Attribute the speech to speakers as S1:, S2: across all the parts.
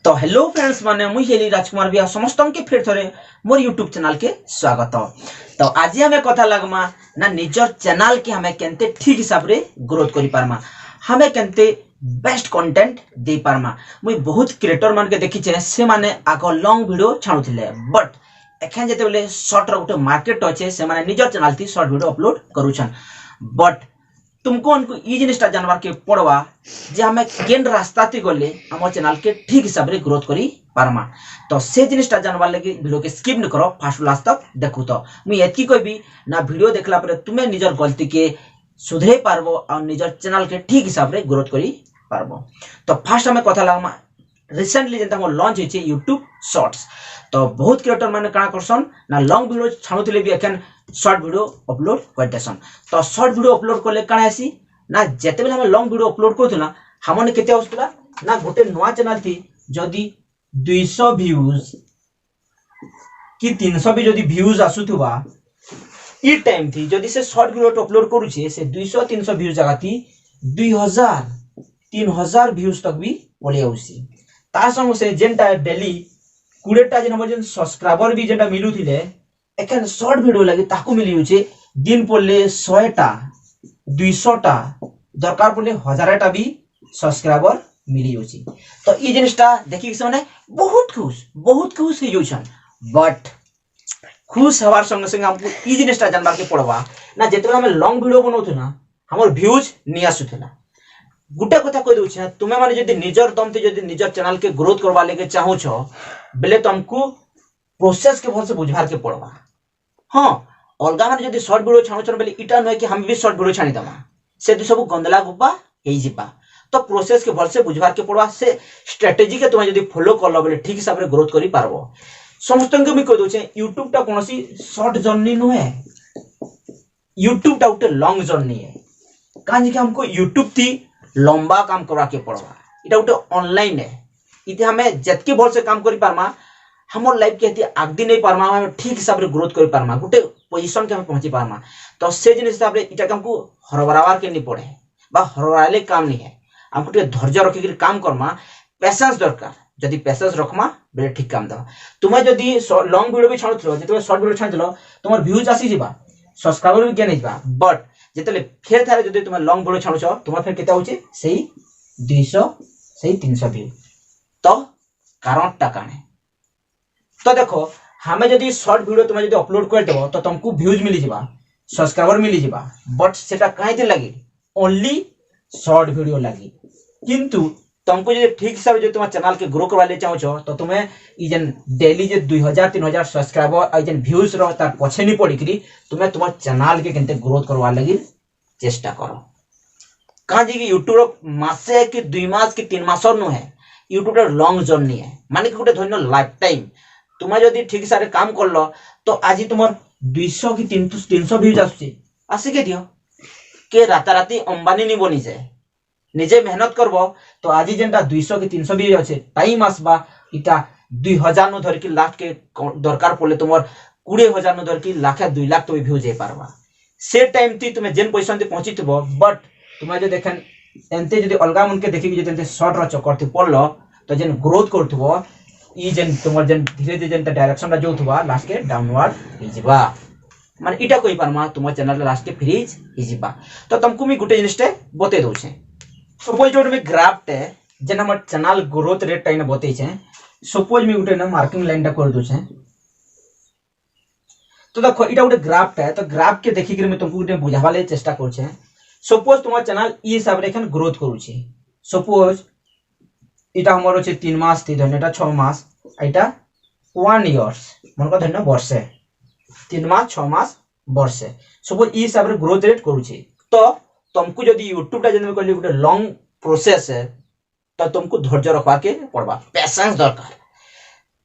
S1: तो hello friends माने मुई हेली राजकुमार भी समस्त के फिर थरे मोर यूट्यूब चैनल के स्वागत। तो आज हमें कथा लगमा ना निजर चैनल के हमें केनते ठीक हिसाब रे ग्रोथ करि पारमा, हमें केनते बेस्ट कंटेंट दे पारमा। मुई बहुत क्रिएटर मान के देखि छे से माने आगो लॉन्ग वीडियो छाणुथिले, बट एखन जेते बेले शॉर्ट रो गुटे मार्केट अछि से माने निजर चैनल थी शॉर्ट वीडियो अपलोड करूछन। बट तुमको उनको ई जिनिसटा जानवार के पड़वा जे हमें केन रास्ता ती गले हमर चैनल के ठीक हिसाब रे ग्रोथ करी पारमा। तो से जिनिसटा जानवार लगे वीडियो के स्किप न करो, फास्ट लास्ट तक देखु। तो मुई एतकी कहबी ना वीडियो देखला पर तुमे निजर गलती के सुधरे पारबो और निजर चैनल के ठीक हिसाब रे ग्रोथ करी पारबो। तो फास्ट हमें कथा लागमा रिसेंटली जेंता हमर लॉन्च होइछे यूट्यूब शॉर्ट्स। तो बहुत क्रिएटर माने काना करसन ना लॉन्ग वीडियो छाणुथिले भी एखन शॉर्ट वीडियो अपलोड करतेसन। तो शॉर्ट वीडियो अपलोड करले काना आसी ना जेते बेले हम लॉन्ग वीडियो अपलोड करथुला हमने केते आउसला ना गोटे नवा चैनल थी जदी 200 व्यूज कि 300 भी जदी व्यूज आसुथुवा ई टाइम थी जदी से शॉर्ट वीडियो अपलोड करूछे से 200 300 व्यूज जगह थी 2000 3000 व्यूज तक भी पळे आउसी। ता संग से जेंटा डेली 20टा जन हमर जन सब्सक्राइबर भी जेंटा मिलुथिले एखन शॉर्ट वीडियो लागि ताकू मिली होचे दिन पड़ले 100टा 200टा दरकार पड़ले 1000टा भी सब्सक्राइबर मिली होची। तो ई जिनिसटा देखि के माने बहुत खुश हे जोछन। बट खुश हवार संग संग हमको ई जिनिसटा जानबार के पड़वा ना जेते हम लॉन्ग वीडियो बनौथु ना हमर व्यूज नि आसुथला। गुटे कथा कह दूछ तुमे माने जदी निजर दम ते जदी निजर चैनल के ग्रोथ करवा लेके चाहो छ बेले तुमको प्रोसेस के भल से बुझार के पड़वा। हां अलगा माने जदी शॉर्ट वीडियो छाणो छ बेले इटा नय कि हम भी शॉर्ट वीडियो छाणी दमा से दु सब गंदला गुब्बा हेइ जिबा। तो प्रोसेस के भल से बुझार के पड़वा, से स्ट्रेटजी के तुमे जदी फॉलो करलो बेले ठीक हिसाब रे ग्रोथ करि पारबो। समस्त के मी कह दूछ YouTube टा कोनोसी शॉर्ट जर्नी न है, YouTube टा उटे लॉन्ग जर्नी है। काहे कि हमको YouTube थी लंबा काम करवा के पड़वा, इटा उटे ऑनलाइन है। इते हमें जतके भल से काम करि पारमा हमर लाइफ के हती आगदी नहीं पारमा, हम ठीक हिसाब रे ग्रोथ करि पारमा, गुटे पोजीशन के हम पहुंची पारमा। तो से जिन हिसाब रे इटा हमको हरबरावर के नहीं पड़े बा हरबराले काम नहीं है। हमको टे धैर्य रखि के काम करमा, पेशेंस दरकार। जदी पेशेंस रखमा बेले ठीक काम दवा। तुमे जदी लॉन्ग वीडियो भी छाणुथलो जेते शॉर्ट वीडियो छाणिथलो तुमर व्यूज आसी जिबा, सब्सक्राइबर भी गेन हिबा। बट जेतले फेर थारे जदी तुम लॉन्ग वीडियो छाणुछ तुम फेर केते होचे सेही 200 सेही 300 व्यू। तो कारण टा काने तो देखो हमें जदी शॉर्ट वीडियो तुम जदी अपलोड कर देबो तो तुमको व्यूज मिली जिबा, सब्सक्राइबर मिली जिबा। बट सेटा काहे दिन लागी ओनली शॉर्ट वीडियो लागी। किंतु तुमको जे ठीक हिसाब जे तुम चैनल के ग्रो करवा ले चाहो तो तुम्हें ई जन डेली जे 2000 3000 सब्सक्राइबर आ जन व्यूज रो तार पछे नहीं पड़ी करी तुम्हें तुम चैनल के केनते ग्रोथ करवा लगी चेष्टा करो। कहां जी कि यूट्यूब मासे कि 2 मास कि 3 मास नो है, यूट्यूब लॉन्ग जर्नी है। माने कि गोटे धन्य लाइफ टाइम तुम्हें जदी ठीक हिसाब रे काम करलो तो आज तुमर 200 कि 300 व्यूज आसी के दियो के राताराती अंबानी नहीं बनी जाए। निजे मेहनत करबो तो आज जेंटा 200 कि 300 भी अच्छे टाइम आसबा इटा 2000 नो धर के लाख के दरकार पड़ले तुमर 20000 नो धर के लाख 2 लाख तो व्यूज जाय पारबा। से टाइम थी तुम्हें जेन पोजीशन ते पहुंची थबो। बट तुम्हें जे देखन एंते जदी अलगा मन के देखि जे शॉर्ट रो चक्कर थी पड़लो तो जेन ग्रोथ करथबो ई जेन तुमर जेन धीरे धीरे जेन डायरेक्शन रा जोथबा लास्ट के डाउनवर्ड हि जिबा। माने इटा कोइ पारमा तुमर चैनल लास्ट के फ्रीज हि जिबा। तो तुमको मी गुटे जिनिसटे बते दउ छे। सपोज जोट में ग्राफ टे जेन हमर चैनल ग्रोथ रेट टाइम बते छे। सपोज मी गुटे ना मार्किंग लाइन टा कर दउ छे। तो देखो इटा गुटे ग्राफ टे, तो ग्राफ के देखि के मैं तुमको गुटे बुझावा ले चेष्टा कर छे। सपोज तुमर चैनल ई हिसाब रे एखन ग्रोथ करू छे। सपोज इटा हमर होचे 3 मास थी धन्यटा 6 मास एटा 1 इयर्स मन को धन्य वर्षे 3 मास 6 मास वर्षे। सपोज ई हिसाब रे ग्रोथ रेट करू छे। तो तुमको जदी YouTube टा जदी कहली गुटे लॉन्ग प्रोसेस है तो तुमको धैर्य रखवा के पड़वा, पेशेंस दरकार।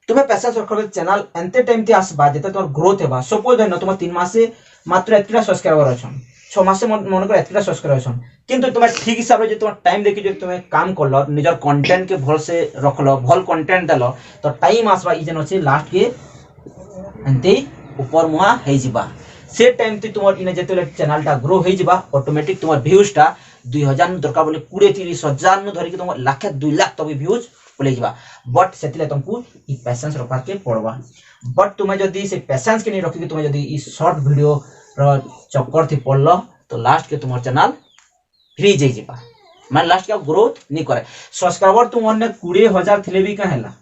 S1: तुम्हें पेशेंस रखले चैनल एंते टाइम ते आसबा जेते तोर ग्रोथ हेबा। सपोज देन तुम 3 मास से मात्र एतरा सब्सक्राइबर अछन, 6 मास से मन कर एतरा सब्सक्राइबर अछन। किंतु तुम ठीक हिसाब रे जे तुम टाइम देखि जे तुम काम करलो निजर कंटेंट के भल से रखलो, भल कंटेंट देलो तो टाइम आसबा ई जन अछि लास्ट के एंते ऊपर मुहा हे जिबा। से टाइम ते तुमर इने जेते चैनल टा ग्रो हे जिबा ऑटोमेटिक तुमर व्यूज टा 2000 दरकार बोले 20 30 हजार न धरि के तुम लाख 2 लाख तक व्यूज पले जिबा बट सेतिले तुमको ई पेशेंस रखा के पड़वा बट तुम्हें जदी से पेशेंस के नहीं रखी तुम्हें जदी ई शॉर्ट वीडियो रो चक्कर थी पड़लो तो लास्ट के तुम्हार चैनल फ्री जाई जिबा माने लास्ट के ग्रोथ नहीं करे सब्सक्राइबर तुम ने 20,000 थिले भी कहेला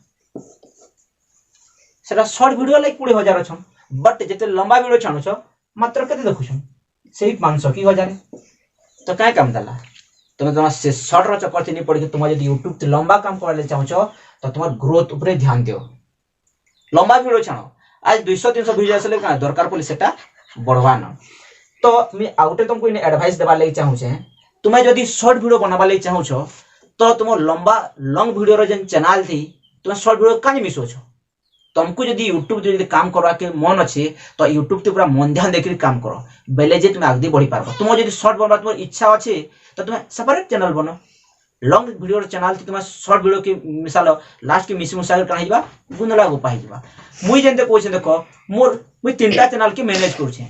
S1: सेटा शॉर्ट वीडियो लाइक 20,000 अछन बट जेते लंबा वीडियो छानुछ मात्र केते देखुछन सेही 500 की 1000 तो काय काम दला तुम से शॉर्ट रो चक्कर नहीं पड़ तुम जब यूट्यूब से लंबा काम करले चाहो तो तुम ग्रोथ ऊपर ध्यान दियो लंबा वीडियो छाणो आज 200-300 वीडियो आसले का दरकार पड़े सेटा बढ़वा न तो मैं आउटे तुमको इन एडवाइस देबा लई चाहू छे तुम्हें जदी शॉर्ट वीडियो बनाबा लई चाहू छो तो तुम लंबा लॉन्ग वीडियो रो जन चैनल थी तुम शॉर्ट वीडियो काहे मिस हो छो तुमको जदी यूट्यूब जदी काम करवा के मन अच्छे तो यूट्यूब ते पूरा मन ध्यान देकर काम करो बेले जे तुम आगे बढ़ी पारबो तुम जदी शॉर्ट बनवा तुम इच्छा अच्छे तो तुम सेपरेट चैनल बनो लॉन्ग वीडियो चैनल थी तुम शॉर्ट वीडियो के मिसाल लास्ट के मिस मुसाल कहीं जीवा गुंदला गो पाई जीवा मुई जेंते कोछे देखो मोर मुई तीनटा चैनल के मैनेज करूछे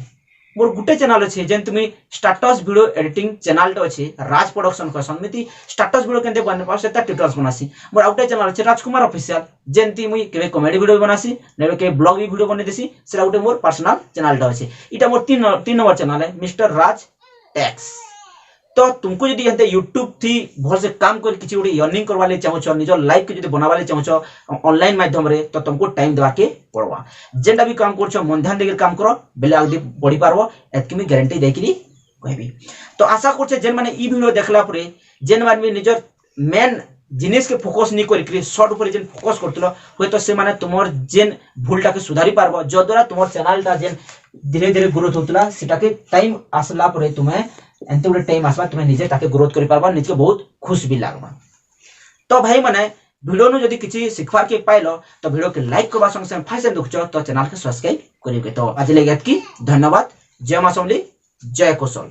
S1: मोर गुटे चैनल अच्छे जेन तुम स्टेटस वीडियो एडिटिंग चैनल तो अच्छे राज प्रोडक्शन का समिति स्टेटस वीडियो केंते बन पास सेता ट्यूटोरियल्स बनासी मोर आउटे चैनल अच्छे राजकुमार ऑफिशियल जेंती मुई केबे कॉमेडी वीडियो बनासी नेबे के ब्लॉग भी वीडियो बने देसी सेटा आउटे मोर पर्सनल चैनल तो अच्छे इटा मोर तीन नंबर चैनल है मिस्टर राज टेक्स तो तुमको जदी हते यूट्यूब थी भल से काम कर किछि उडी अर्निंग करवा ले चाहो छ निजो लाइफ के जदी बनावा ले चाहो छ ऑनलाइन माध्यम रे तो तुमको टाइम देवा के पड़वा जेंडा भी काम करछो मन ध्यान देकर काम करो बेले आगे बढ़ी पारबो एतकी मी गारंटी देकरी कहबी तो आशा करछे जेन माने ई वीडियो देखला परे जेन माने निजर मेन जिनिस के फोकस नहीं करी शॉर्ट ऊपर जेन फोकस करतलो होय तो से माने तुमर जेन भूलटा के सुधारी पारबो जो द्वारा तुमर चैनल ता जेन धीरे धीरे ग्रोथ होतला सेटा के टाइम आसला परे तुम्हें एंते उडे टाइम आसबा तुम्हें निजे ताके ग्रोथ करि पारबा निजे बहुत खुश भी लागबा तो भाई माने वीडियो नु जदी किछि सिखवार के पाइलो तो वीडियो के लाइक करबा संग संग फाइसे दुखचो तो चैनल के सब्सक्राइब करिके तो आज लेगे की धन्यवाद जय मां समली जय कुशल।